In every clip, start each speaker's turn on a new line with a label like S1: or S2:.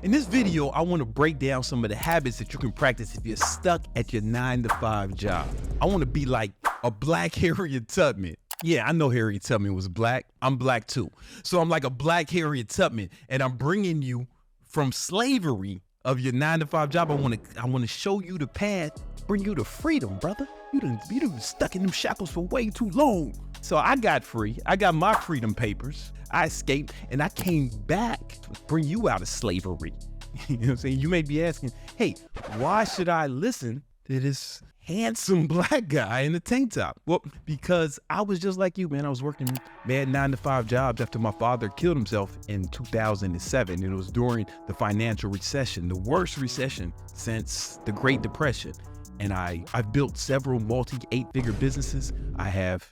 S1: In this video, I want to break down some of the habits that you can practice if you're stuck at your 9-to-5 job. I want to be like a black Harriet Tubman. Yeah, I know Harriet Tubman was black. I'm black too. So I'm like a black Harriet Tubman, and I'm bringing you from slavery of your 9-to-5 job. I want to show you the path, bring you to freedom, brother. You done been stuck in them shackles for way too long. So I got free. I got my freedom papers. I escaped, and I came back to bring you out of slavery. You know what I'm saying? You may be asking, hey, why should I listen to this handsome black guy in the tank top? Well, because I was just like you, man. I was working mad 9-to-5 jobs after my father killed himself in 2007. And it was during the financial recession, the worst recession since the Great Depression. And I've built several multi-8-figure businesses. I have,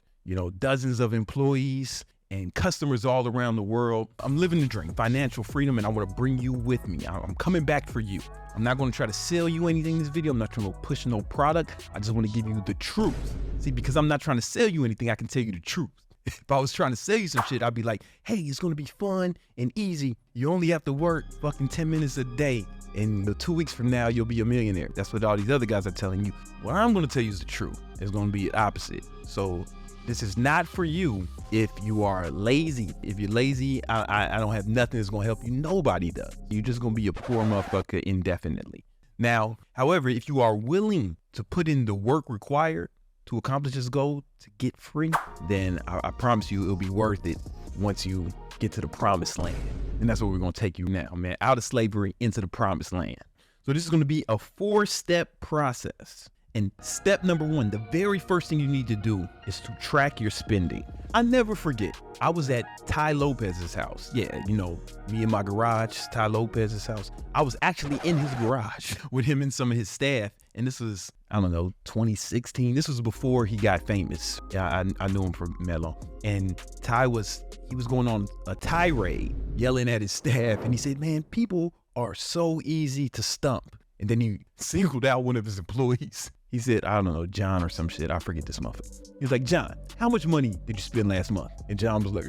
S1: dozens of employees and customers all around the world. I'm living the dream, financial freedom, and I want to bring you with me. I'm coming back for you. I'm not going to try to sell you anything in this video. I'm not trying to push no product. I just want to give you the truth. See, because I'm not trying to sell you anything, I can tell you the truth. If I was trying to sell you some shit, I'd be like, hey, it's going to be fun and easy. You only have to work fucking 10 minutes a day. And 2 weeks from now, you'll be a millionaire. That's what all these other guys are telling you. What I'm going to tell you is the truth. It's going to be the opposite. So this is not for you if you are lazy. If you're lazy, I don't have nothing that's going to help you. Nobody does. You're just going to be a poor motherfucker indefinitely. Now, however, if you are willing to put in the work required to accomplish this goal, to get free, then I promise you it'll be worth it once you get to the promised land. And that's where we're going to take you now, man, out of slavery into the promised land. So this is going to be a 4-step process. And step number 1, the very first thing you need to do is to track your spending. I never forget, I was at TY Lopez's house. Yeah, me in my garage, TY Lopez's house. I was actually in his garage with him and some of his staff. And this was, 2016. This was before he got famous. Yeah, I knew him from Mello. And he was going on a tirade, yelling at his staff. And he said, man, people are so easy to stump. And then he singled out one of his employees. He said, John or some shit. I forget this motherfucker. He was like, John, how much money did you spend last month? And John was like,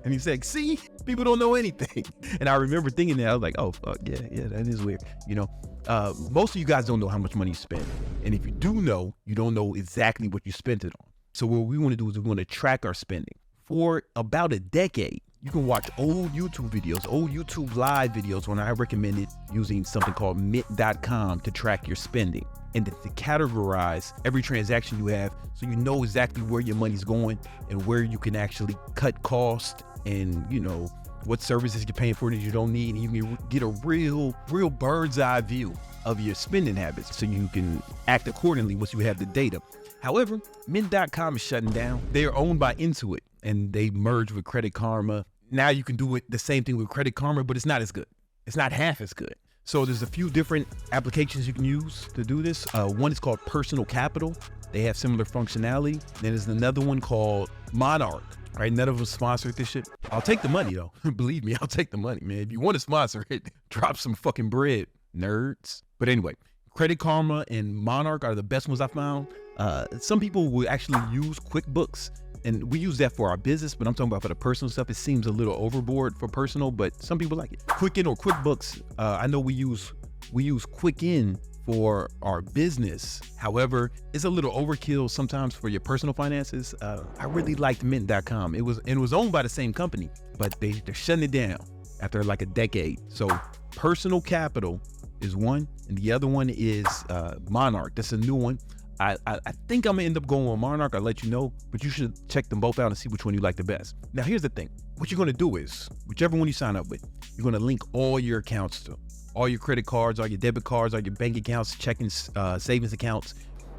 S1: and he said, see, people don't know anything. And I remember thinking that. I was like, oh, fuck, yeah, that is weird. Most of you guys don't know how much money you spend. And if you do know, you don't know exactly what you spent it on. So what we want to do is we want to track our spending. For about a decade, you can watch old YouTube videos, old YouTube live videos when I recommended using something called mint.com to track your spending and to categorize every transaction you have so you know exactly where your money's going and where you can actually cut costs and, what services you're paying for that you don't need. And you can get a real bird's eye view of your spending habits so you can act accordingly once you have the data. However, mint.com is shutting down. They are owned by Intuit and they merged with Credit Karma. Now you can do the same thing with Credit Karma, but it's not as good. It's not half as good. So there's a few different applications you can use to do this. One is called Personal Capital. They have similar functionality. Then there's another one called Monarch. Right? None of them sponsored this shit. I'll take the money though. Believe me, I'll take the money, man. If you want to sponsor it, drop some fucking bread, nerds. But anyway, Credit Karma and Monarch are the best ones I found. Some people will actually use QuickBooks, and we use that for our business, but I'm talking about for the personal stuff. It seems a little overboard for personal, but some people like it. Quicken or QuickBooks, I know we use Quicken for our business. However, it's a little overkill sometimes for your personal finances. I really liked mint.com. It was owned by the same company, but they're shutting it down after like a decade. So Personal Capital is one, and the other one is Monarch. That's a new one. I think I'm gonna end up going with Monarch. I'll let you know, but you should check them both out and see which one you like the best. Now, here's the thing. What you're gonna do is, whichever one you sign up with, you're gonna link all your accounts to. All your credit cards, all your debit cards, all your bank accounts, checking, savings accounts.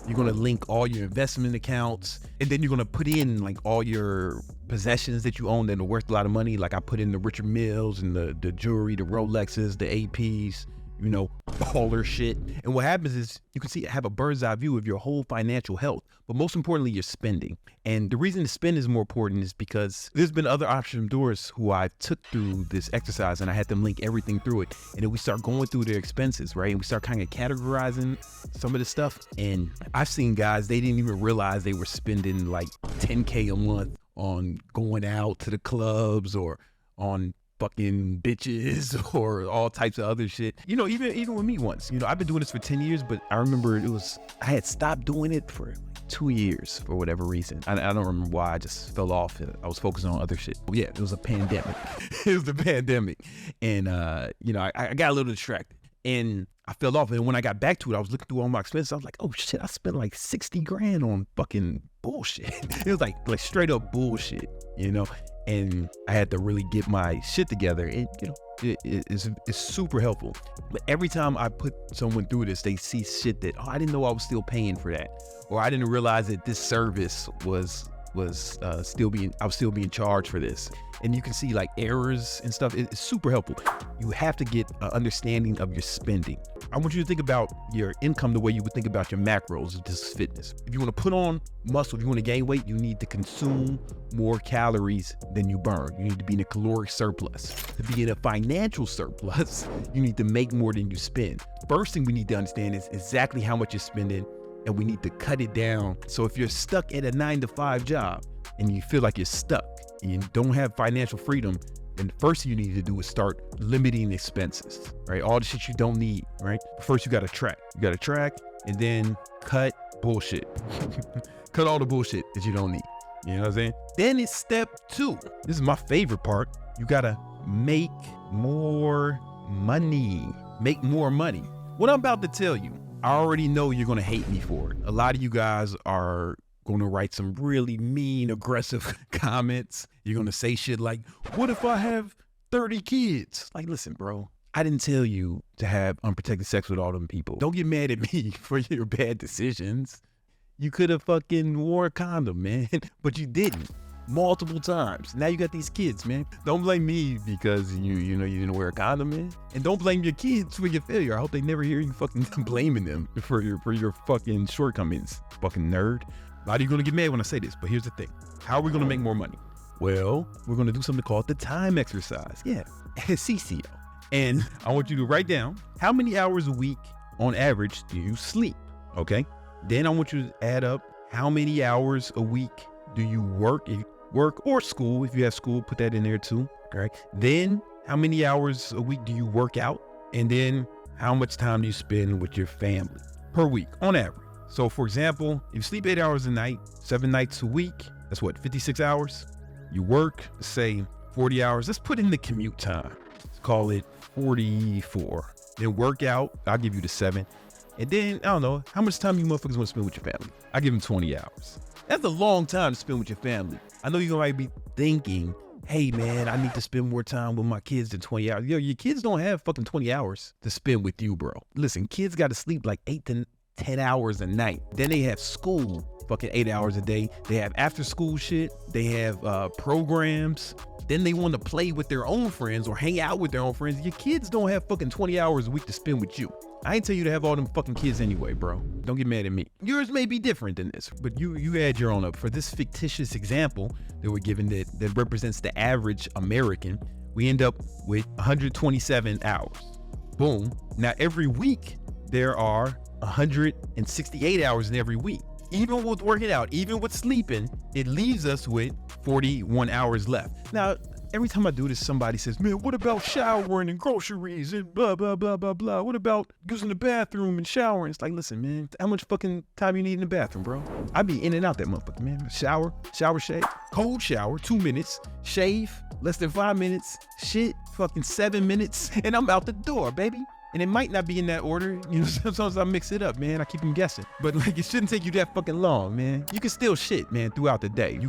S1: You're gonna link all your investment accounts, and then you're gonna put in like all your possessions that you own that are worth a lot of money. Like I put in the Richard Milles and the jewelry, the Rolexes, the APs, baller shit. And what happens is you can have a bird's eye view of your whole financial health, but most importantly, your spending. And the reason to spend is more important is because there's been other entrepreneurs who I took through this exercise and I had them link everything through it. And then we start going through their expenses, right? And we start kind of categorizing some of the stuff. And I've seen guys, they didn't even realize they were spending like $10K a month on going out to the clubs or on fucking bitches or all types of other shit. You know, even with me once, you know, I've been doing this for 10 years, but I remember I had stopped doing it for 2 years for whatever reason. I don't remember why. I just fell off. I was focusing on other shit. Yeah, it was a pandemic. It was the pandemic. And, you know, I got a little distracted and I fell off. And when I got back to it, I was looking through all my expenses. I was like, oh shit, I spent like 60 grand on fucking bullshit. It was like straight up bullshit, you know? And I had to really get my shit together. And, you know, it's super helpful. But every time I put someone through this, they see shit that, oh, I didn't know I was still paying for that. Or I didn't realize that this service was still being charged for this. And you can see like errors and stuff. It's super helpful. You have to get an understanding of your spending. I want you to think about your income the way you would think about your macros of this fitness. If you want to put on muscle, if you want to gain weight, you need to consume more calories than you burn. You need to be in a caloric surplus. To be in a financial surplus, you need to make more than you spend. First thing we need to understand is exactly how much you're spending, and we need to cut it down. So if you're stuck at a 9-to-5 job and you feel like you're stuck and you don't have financial freedom, then the first thing you need to do is start limiting expenses, right? All the shit you don't need, right? First, you got to track. You got to track and then cut bullshit. Cut all the bullshit that you don't need. You know what I'm saying? Then it's step 2. This is my favorite part. You got to make more money. Make more money. What I'm about to tell you, I already know you're going to hate me for it. A lot of you guys are going to write some really mean, aggressive comments. You're going to say shit like, what if I have 30 kids? Like, listen, bro, I didn't tell you to have unprotected sex with all them people. Don't get mad at me for your bad decisions. You could have fucking wore a condom, man, but you didn't. Multiple times. Now you got these kids, man. Don't blame me because you know you didn't wear a condom, man. And don't blame your kids for your failure. I hope they never hear you fucking blaming them for your fucking shortcomings, fucking nerd. A lot of you gonna get mad when I say this, but here's the thing. How are we gonna make more money? Well, we're gonna do something called the time exercise. Yeah, CCO. And I want you to write down how many hours a week on average do you sleep, okay? Then I want you to add up how many hours a week do you work or school. If you have school, put that in there too. All right. Then how many hours a week do you work out? And then how much time do you spend with your family per week on average? So for example, if you sleep 8 hours a night, 7 nights a week, that's what, 56 hours? You work, say 40 hours. Let's put in the commute time. Let's call it 44. Then work out, I'll give you the 7. And then, I don't know, how much time you motherfuckers want to spend with your family? I give them 20 hours. That's a long time to spend with your family. I know you might be thinking, hey man, I need to spend more time with my kids than 20 hours. Yo, your kids don't have fucking 20 hours to spend with you, bro. Listen, kids got to sleep like 8 to 10 hours a night. Then they have school, fucking 8 hours a day. They have after school shit. They have programs. Then they want to play with their own friends or hang out with their own friends. Your kids don't have fucking 20 hours a week to spend with you. I ain't tell you to have all them fucking kids anyway, bro. Don't get mad at me. Yours may be different than this, but you add your own up. For this fictitious example that we're given that represents the average American, we end up with 127 hours. Boom. Now every week there are 168 hours in every week. Even with working out, even with sleeping, it leaves us with 41 hours left. Now, every time I do this, somebody says, man, what about showering and groceries and blah, blah, blah, blah, blah. What about using the bathroom and showering? It's like, listen, man, how much fucking time you need in the bathroom, bro? I be in and out that motherfucker, man. Shower, shave, cold shower, 2 minutes, shave, less than 5 minutes, shit, fucking 7 minutes, and I'm out the door, baby. And it might not be in that order. You know, sometimes I mix it up, man. I keep them guessing. But like, it shouldn't take you that fucking long, man. You can still shit, man, throughout the day.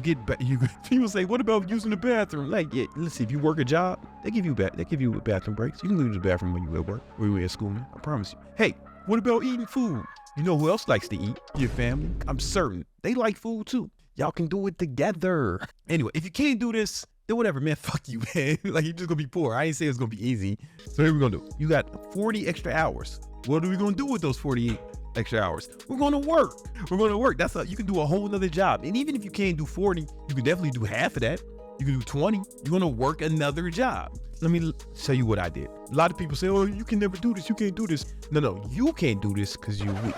S1: People say, what about using the bathroom? Like, yeah, listen, if you work a job, they give you bathroom breaks. You can use the bathroom when you at work or you at school, man. I promise you. Hey, what about eating food? You know who else likes to eat? Your family. I'm certain they like food too. Y'all can do it together. Anyway, if you can't do this, then whatever, man, fuck you, man. Like, you're just gonna be poor. I ain't say it's gonna be easy. So here we're gonna do. You got 40 extra hours. What are we gonna do with those 48 extra hours? We're gonna work. We're gonna work. You can do a whole nother job. And even if you can't do 40, you can definitely do half of that. You can do 20. You're gonna work another job. Let me show you what I did. A lot of people say, oh, you can never do this. You can't do this. No, you can't do this because you're weak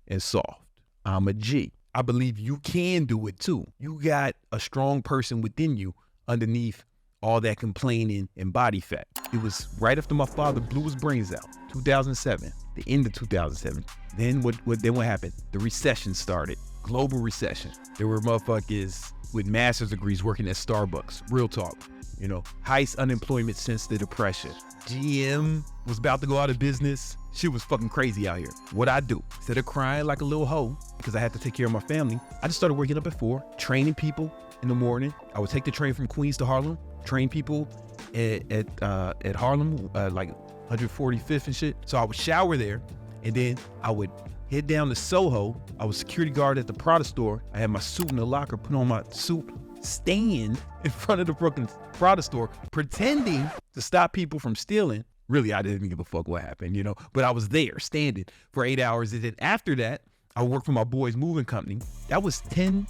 S1: and soft. I'm a G. I believe you can do it too. You got a strong person within you underneath
S2: all that complaining and body fat. It was right after my father blew his brains out, 2007, the end of 2007. Then what happened? The recession started, global recession. There were motherfuckers with master's degrees working at Starbucks, real talk. You know, highest unemployment since the Depression. GM was about to go out of business. Shit was fucking crazy out here. What I do, instead of crying like a little hoe, because I had to take care of my family, I just started waking up at 4, training people in the morning. I would take the train from Queens to Harlem, train people at Harlem, like 145th and shit. So I would shower there, and then I would head down to Soho. I was security guard at the Prada store. I had my suit in the locker, put on my suit, stand in front of the fucking Prada store, pretending to stop people from stealing. Really, I didn't give a fuck what happened, you know, but I was there standing for 8 hours. And then after that, I worked for my boy's moving company. That was 10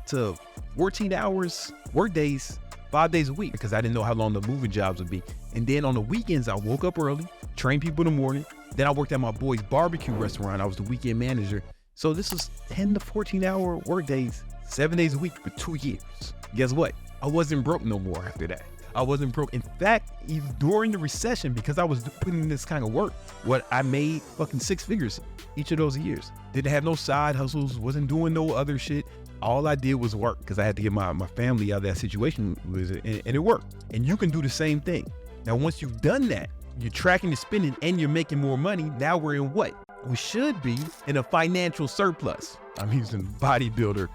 S2: to 14 hours work days, 5 days a week, because I didn't know how long the moving jobs would be. And then on the weekends, I woke up early, trained people in the morning. Then I worked at my boy's barbecue restaurant. I was the weekend manager. So this was 10 to 14 hour work days, 7 days a week for 2 years. Guess what? I wasn't broke no more after that. I wasn't broke. In fact, even during the recession, because I was putting in this kind of work, I made fucking 6 figures each of those years. Didn't have no side hustles, wasn't doing no other shit. All I did was work because I had to get my family out of that situation, and it worked. And you can do the same thing. Now, once you've done that, you're tracking the spending and you're making more money. Now we're in what? We should be in a financial surplus. I'm using bodybuilder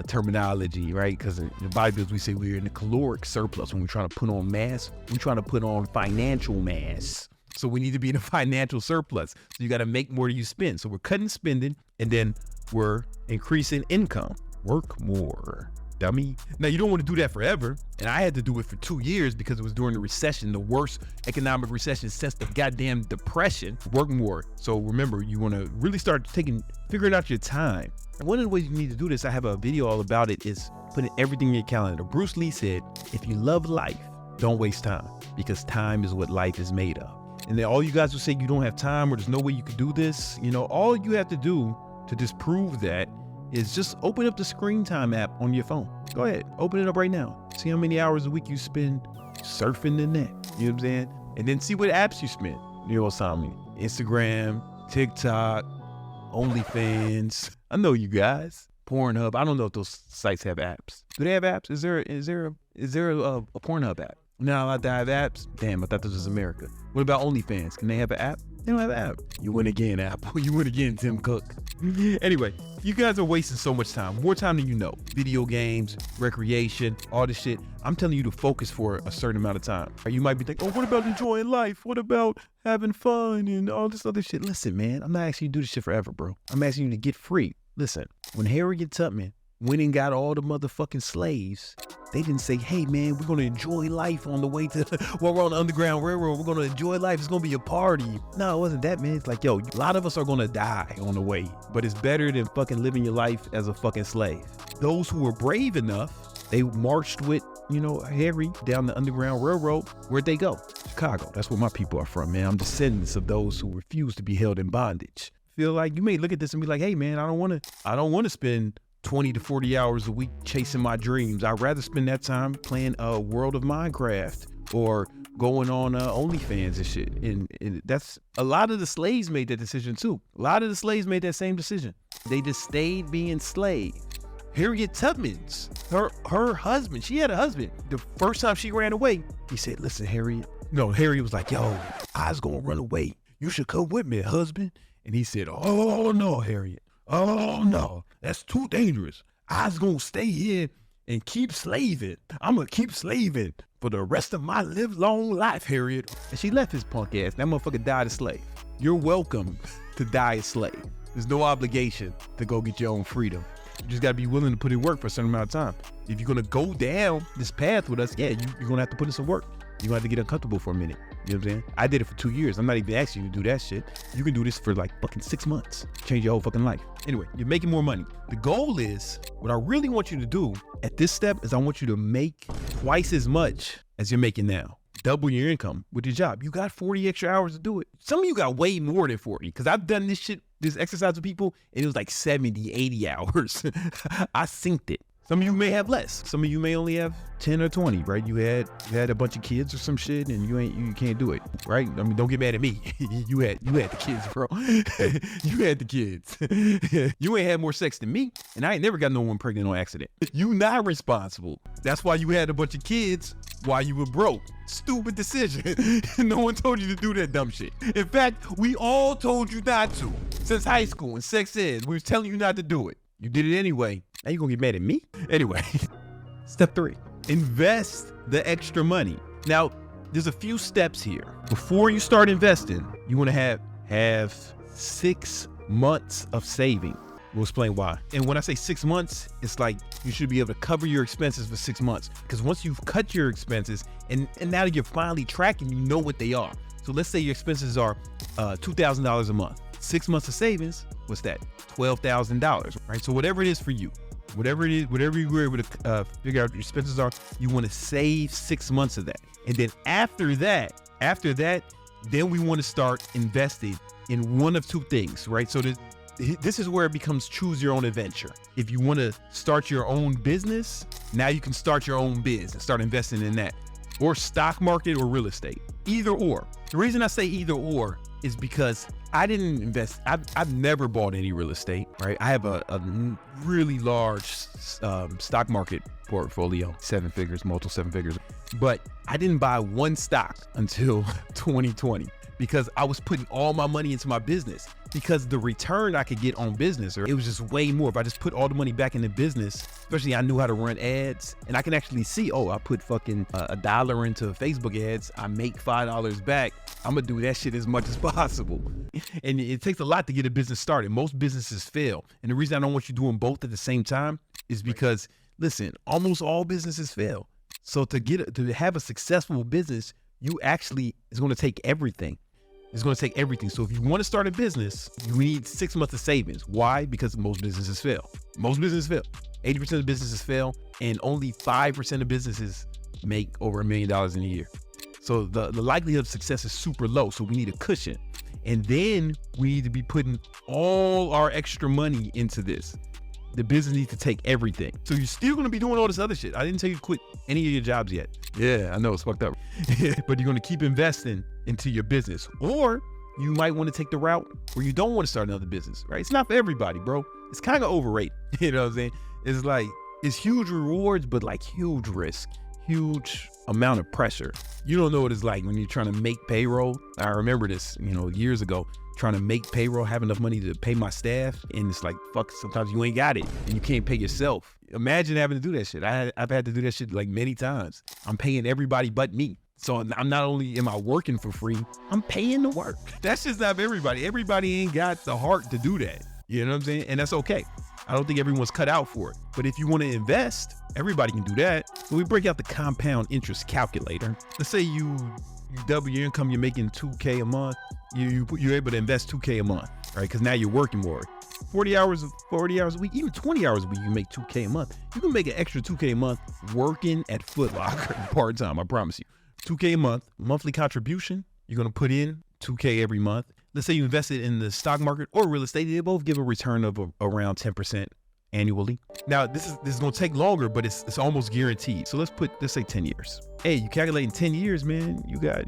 S2: terminology, right? Because in bodybuilders, we say we're in a caloric surplus. When we're trying to put on mass, we're trying to put on financial mass. So we need to be in a financial surplus. So you got to make more than you spend. So we're cutting spending, and then we're increasing income. Work more, dummy. Now, you don't want to do that forever. And I had to do it for 2 years because it was during the recession, the worst economic recession since the goddamn Depression. Work more. So remember, you want to really start figuring out your time. And one of the ways you need to do this, I have a video all about it, is putting everything in your calendar. Bruce Lee said, if you love life, don't waste time, because time is what life is made of. And then all you guys who say you don't have time or there's no way you could do this, you know, all you have to do to disprove that is just open up the screen time app on your phone. Go ahead, open it up right now. See how many hours a week you spend surfing the net. You know what I'm saying? And then see what apps you spend. You know what I'm saying? Instagram, TikTok, OnlyFans. I know you guys. Pornhub. I don't know if those sites have apps. Do they have apps? Is there a Pornhub app? Not allowed to have apps? Damn, I thought this was America. What about OnlyFans? Can they have an app? They don't have an app. You win again, Apple. You win again, Tim Cook. Anyway, you guys are wasting so much time. More time than you know. Video games, recreation, all this shit. I'm telling you to focus for a certain amount of time. Or you might be thinking, oh, what about enjoying life? What about having fun and all this other shit? Listen, man, I'm not asking you to do this shit forever, bro. I'm asking you to get free. Listen, when Harriet Tubman went and got all the motherfucking slaves, they didn't say, hey man, we're gonna enjoy life on the way to, while we're on the Underground Railroad, we're gonna enjoy life, it's gonna be a party. No, it wasn't that, man. It's like, yo, a lot of us are gonna die on the way, but it's better than fucking living your life as a fucking slave. Those who were brave enough, they marched with, you know, Harry down the Underground Railroad. Where'd they go? Chicago. That's where my people are from, man. I'm descendants of those who refuse to be held in bondage. Feel like you may look at this and be like, hey man, I don't wanna spend 20 to 40 hours a week chasing my dreams. I'd rather spend that time playing a World of Minecraft or going on OnlyFans and shit. And that's, a lot of the slaves made that decision too. A lot of the slaves made that same decision. They just stayed being slaves. Harriet Tubman's, her husband, she had a husband. The first time she ran away, he said, listen, Harriet. No, Harriet was like, yo, I was gonna run away. You should come with me, husband. And he said, oh no, Harriet. Oh no, that's too dangerous. I was gonna stay here and keep slaving. I'm gonna keep slaving for the rest of my live long life, Harriet. And she left his punk ass. That motherfucker died a slave. You're welcome to die a slave. There's no obligation to go get your own freedom. You just gotta be willing to put in work for a certain amount of time. If you're gonna go down this path with us, yeah, you're gonna have to put in some work. You're gonna have to get uncomfortable for a minute. You know what I'm saying? I did it for 2 years. I'm not even asking you to do that shit. You can do this for like fucking 6 months. Change your whole fucking life. Anyway, you're making more money. The goal is, what I really want you to do at this step is I want you to make twice as much as you're making now. Double your income with your job. You got 40 extra hours to do it. Some of you got way more than 40, because I've done this exercise with people, and it was like 70, 80 hours. I synced it.
S1: Some of you may have less. Some of you may only have 10 or 20, right? You had a bunch of kids or some shit and you can't do it, right? I mean, don't get mad at me. you had the kids, bro. You had the kids. You ain't had more sex than me, and I ain't never got no one pregnant on accident. You not responsible. That's why you had a bunch of kids while you were broke. Stupid decision. No one told you to do that dumb shit. In fact, we all told you not to. Since high school and sex ed, we was telling you not to do it. You did it anyway. Now you gonna get mad at me? Anyway, step 3, invest the extra money. Now, there's a few steps here. Before you start investing, you wanna have 6 months of saving. We'll explain why. And when I say 6 months, it's like you should be able to cover your expenses for 6 months. Because once you've cut your expenses and now that you're finally tracking, you know what they are. So let's say your expenses are $2,000 a month. 6 months of savings, what's that? $12,000, right? So whatever it is for you, whatever you were able to figure out your expenses are, you want to save 6 months of that. And then after that, then we want to start investing in one of 2 things, right? So this is where it becomes choose your own adventure. If you want to start your own business, now you can start your own biz and start investing in that, or stock market or real estate, either or. The reason I say either or is because I didn't invest. I've never bought any real estate, right? I have a really large stock market portfolio, 7 figures, multiple 7 figures, but I didn't buy one stock until 2020 because I was putting all my money into my business, because the return I could get on business, or it was just way more if I just put all the money back into business. Especially I knew how to run ads, and I can actually see, oh, I put fucking $1 into Facebook ads, I make $5 back. I'm gonna do that shit as much as possible. And it takes a lot to get a business started. Most businesses fail. And the reason I don't want you doing both at the same time is because, listen, almost all businesses fail. So to have a successful business, it's gonna take everything. It's going to take everything. So if you want to start a business, you need 6 months of savings. Why? Because most businesses fail. Most businesses fail. 80% of businesses fail, and only 5% of businesses make over $1 million in a year. So the likelihood of success is super low. So we need a cushion. And then we need to be putting all our extra money into this. The business needs to take everything. So you're still going to be doing all this other shit. I didn't tell you to quit any of your jobs yet. Yeah, I know it's fucked up. But you're going to keep investing into your business. Or you might want to take the route where you don't want to start another business, right? It's not for everybody, bro. It's kind of overrated. You know what I'm saying? It's like, it's huge rewards, but like huge risk, huge amount of pressure. You don't know what it's like when you're trying to make payroll. I remember this, years ago, trying to make payroll, have enough money to pay my staff. And it's like, fuck, sometimes you ain't got it and you can't pay yourself. Imagine having to do that shit. I've had to do that shit like many times. I'm paying everybody but me. So I'm not only am I working for free, I'm paying to work. That's just not for everybody. Everybody ain't got the heart to do that. You know what I'm saying? And that's okay. I don't think everyone's cut out for it. But if you want to invest, everybody can do that. So we break out the compound interest calculator. Let's say you double your income, you're making $2K a month. You're able to invest $2K a month, right? Because now you're working more. 40 hours a week, even 20 hours a week, you make $2K a month. You can make an extra $2K a month working at Foot Locker part-time, I promise you. $2K a month, monthly contribution, you're going to put in $2K every month. Let's say you invested in the stock market or real estate, they both give a return of around 10% annually. Now, this is going to take longer, but it's almost guaranteed. So let's say 10 years. Hey, you calculate in 10 years, man, you got,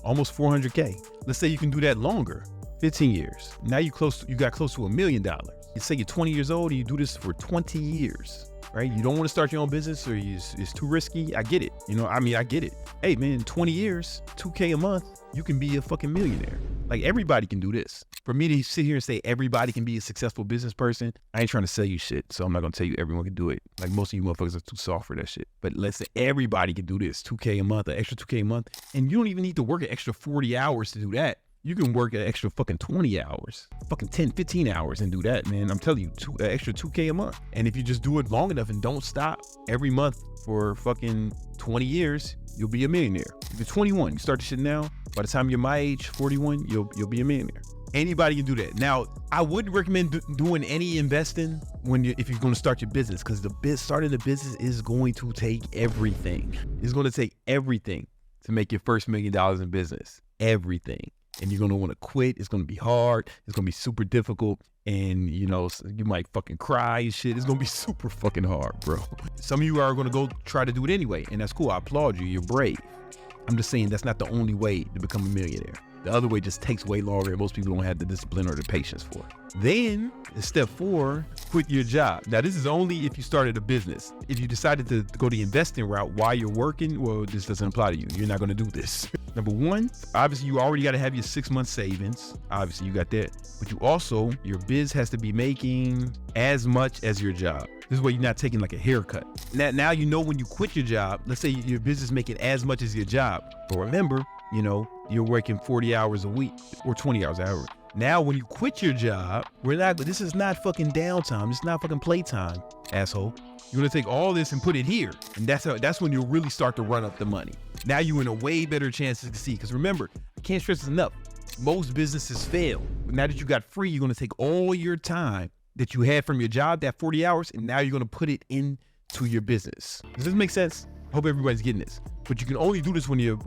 S1: almost 400K. Let's say you can do that longer, 15 years. Now you got close to $1 million. You say you're 20 years old and you do this for 20 years, right? You don't want to start your own business or it's too risky. I get it. I get it. Hey, man, 20 years, $2K a month, you can be a fucking millionaire. Like, everybody can do this. For me to sit here and say everybody can be a successful business person, I ain't trying to sell you shit. So I'm not going to tell you everyone can do it. Like, most of you motherfuckers are too soft for that shit. But let's say everybody can do this, $2K a month, an extra $2K a month. And you don't even need to work an extra 40 hours to do that. You can work an extra fucking 20 hours, fucking 10, 15 hours and do that, man. I'm telling you, an extra $2K a month. And if you just do it long enough and don't stop every month for fucking 20 years, you'll be a millionaire. If you're 21, you start the shit now, by the time you're my age, 41, you'll be a millionaire. Anybody can do that. Now, I wouldn't recommend doing any investing if you're going to start your business, because starting a business is going to take everything. It's going to take everything to make your first $1 million in business. Everything. and you're going to want to quit. It's going to be hard. It's going to be super difficult. And, you know, you might fucking cry and shit. It's going to be super fucking hard, bro. Some of you are going to go try to do it anyway. And that's cool. I applaud you. You're brave. I'm just saying that's not the only way to become a millionaire. The other way just takes way longer, and most people don't have the discipline or the patience for it. Then, step 4, quit your job. Now, this is only if you started a business. If you decided to go the investing route while you're working, well, this doesn't apply to you. You're not going to do this. Number 1, obviously, you already got to have your 6-month savings. Obviously, you got that. But you also, your biz has to be making as much as your job. This is where you're not taking like a haircut. Now you know when you quit your job, let's say your business making as much as your job. But remember, you know, you're working 40 hours a week or 20 hours an hour. Now, when you quit your job, this is not fucking downtime. This is not fucking playtime, asshole. You're gonna take all this and put it here. And that's when you'll really start to run up the money. Now you're in a way better chance to succeed. Because remember, I can't stress this enough. Most businesses fail. But now that you got free, you're gonna take all your time that you had from your job, that 40 hours, and now you're gonna put it into your business. Does this make sense? Hope everybody's getting this. But you can only do this when you're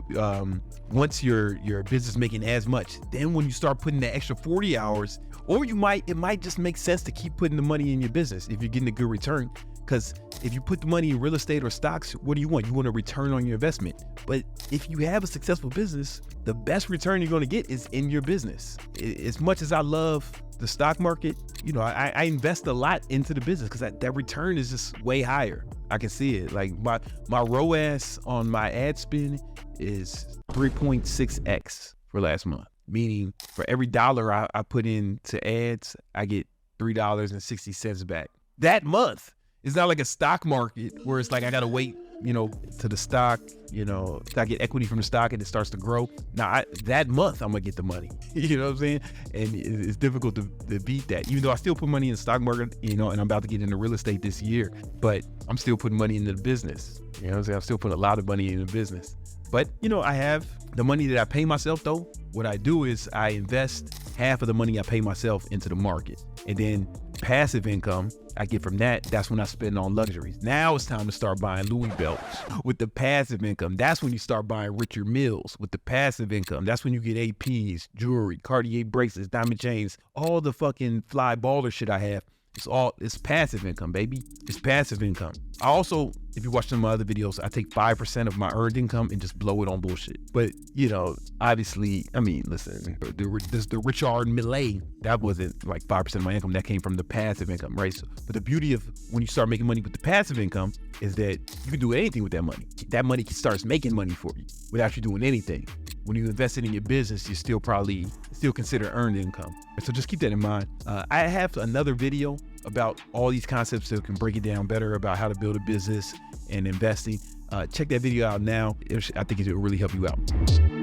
S1: once your business making as much. Then when you start putting that extra 40 hours, or it might just make sense to keep putting the money in your business if you're getting a good return. Because if you put the money in real estate or stocks, what do you want? You want a return on your investment. But if you have a successful business, the best return you're going to get is in your business. As much as I love the stock market, you know, I invest a lot into the business because that return is just way higher. I can see it. Like my ROAS on my ad spend is 3.6x for last month. Meaning for every dollar I put into ads, I get $3.60 back that month. It's not like a stock market where it's like I gotta wait, you know, to the stock, you know, I get equity from the stock and it starts to grow. Now that month I'm gonna get the money. You know what I'm saying? And it's difficult to beat that. Even though I still put money in the stock market, you know, and I'm about to get into real estate this year, but I'm still putting money into the business. You know what I'm saying? I'm still putting a lot of money in the business. But, you know, I have the money that I pay myself though. What I do is I invest half of the money I pay myself into the market. And then passive income I get from that, that's when I spend on luxuries. Now it's time to start buying Louis belts with the passive income. That's when you start buying Richard Milles with the passive income. That's when you get APs, jewelry, Cartier bracelets, diamond chains, all the fucking fly baller shit I have. It's passive income, baby. It's passive income. I also, if you watch some of my other videos, I take 5% of my earned income and just blow it on bullshit. But, you know, obviously, I mean, listen, the Richard Millet, that wasn't like 5% of my income. That came from the passive income, right? So, but the beauty of when you start making money with the passive income is that you can do anything with that money. That money starts making money for you without you doing anything. When you invest it in your business, you still consider earned income. So just keep that in mind. I have another video about all these concepts that can break it down better about how to build a business and investing. Check that video out now. I think it will really help you out.